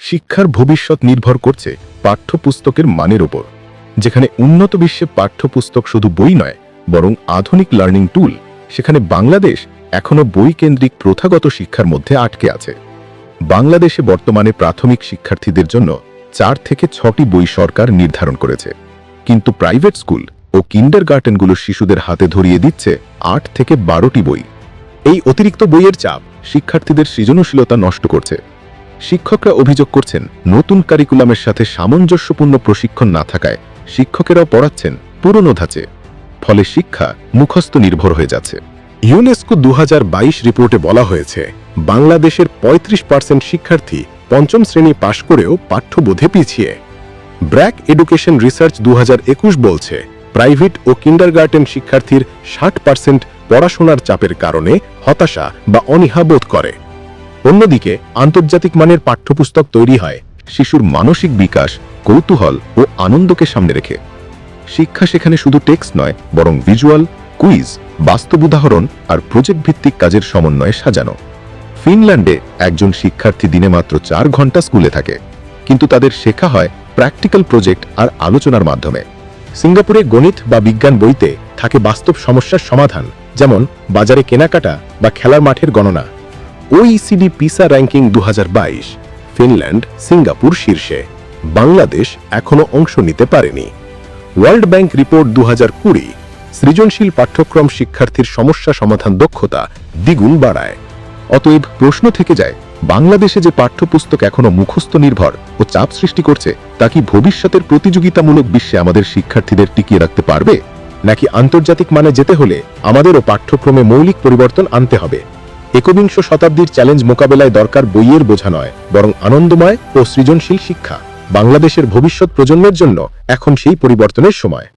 শিক্ষার ভবিষ্যৎ নির্ভর করছে পাঠ্যপুস্তকের মানের ওপর। যেখানে উন্নত বিশ্বে পাঠ্যপুস্তক শুধু বই নয় বরং আধুনিক লার্নিং টুল, সেখানে বাংলাদেশ এখনো বইকেন্দ্রিক প্রথাগত শিক্ষার মধ্যে আটকে আছে। বাংলাদেশে বর্তমানে প্রাথমিক শিক্ষার্থীদের জন্য 4 থেকে 6টি বই সরকার নির্ধারণ করেছে, কিন্তু প্রাইভেট স্কুল ও কিন্ডারগার্টেনগুলোর শিশুদের হাতে ধরিয়ে দিচ্ছে 8 থেকে 12টি বই। এই অতিরিক্ত বইয়ের চাপ শিক্ষার্থীদের সৃজনশীলতা নষ্ট করছে। শিক্ষকরা অভিযোগ করছেন, নতুন কারিকুলামের সাথে সামঞ্জস্যপূর্ণ প্রশিক্ষণ না থাকায় শিক্ষকেরাও পড়াচ্ছেন পুরনো ধাঁচে, ফলে শিক্ষা মুখস্থ নির্ভর হয়ে যাচ্ছে। ইউনেস্কো 2022 রিপোর্টে বলা হয়েছে, বাংলাদেশের 35% শিক্ষার্থী পঞ্চম শ্রেণী পাশ করেও পাঠ্যবোধে পিছিয়ে। ব্র্যাক এডুকেশন রিসার্চ 2021 বলছে, প্রাইভেট ও কিন্ডারগার্টেন শিক্ষার্থীর 60% পড়াশোনার চাপের কারণে হতাশা বা অনীহা বোধ করে। অন্যদিকে আন্তর্জাতিক মানের পাঠ্যপুস্তক তৈরি হয় শিশুর মানসিক বিকাশ, কৌতূহল ও আনন্দকে সামনে রেখে। শিক্ষা সেখানে শুধু টেক্সট নয় বরং ভিজুয়াল, কুইজ, বাস্তব উদাহরণ আর প্রজেক্ট ভিত্তিক কাজের সমন্বয়ে সাজানো। ফিনল্যান্ডে একজন শিক্ষার্থী দিনে মাত্র 4 ঘন্টা স্কুলে থাকে, কিন্তু তাদের শেখা হয় প্র্যাকটিক্যাল প্রজেক্ট আর আলোচনার মাধ্যমে। সিঙ্গাপুরে গণিত বা বিজ্ঞান বইতে থাকে বাস্তব সমস্যার সমাধান, যেমন বাজারে কেনাকাটা বা খেলার মাঠের গণনা। OECD পিসা র্যাঙ্কিং 2022, ফিনল্যান্ড, সিঙ্গাপুর শীর্ষে, বাংলাদেশ এখনো অংশ নিতে পারেনি। ওয়ার্ল্ড ব্যাংক রিপোর্ট 2020, সৃজনশীল পাঠ্যক্রম শিক্ষার্থীর সমস্যা সমাধান দক্ষতা দ্বিগুণ বাড়ায়। অতএব প্রশ্ন থেকে যায়, বাংলাদেশে যে পাঠ্যপুস্তক এখনো মুখস্থ নির্ভর ও চাপ সৃষ্টি করছে, তা কি ভবিষ্যতের প্রতিযোগিতামূলক বিশ্বে আমাদের শিক্ষার্থীদের টিকিয়ে রাখতে পারবে? নাকি আন্তর্জাতিক মানে যেতে হলে আমাদেরও পাঠ্যক্রমে মৌলিক পরিবর্তন আনতে হবে? একবিংশ শতাব্দীর চ্যালেঞ্জ মোকাবেলায় দরকার বইয়ের বোঝা নয়, বরং আনন্দময় ও সৃজনশীল শিক্ষা। বাংলাদেশের ভবিষ্যৎ প্রজন্মের জন্য এখন সেই পরিবর্তনের সময়।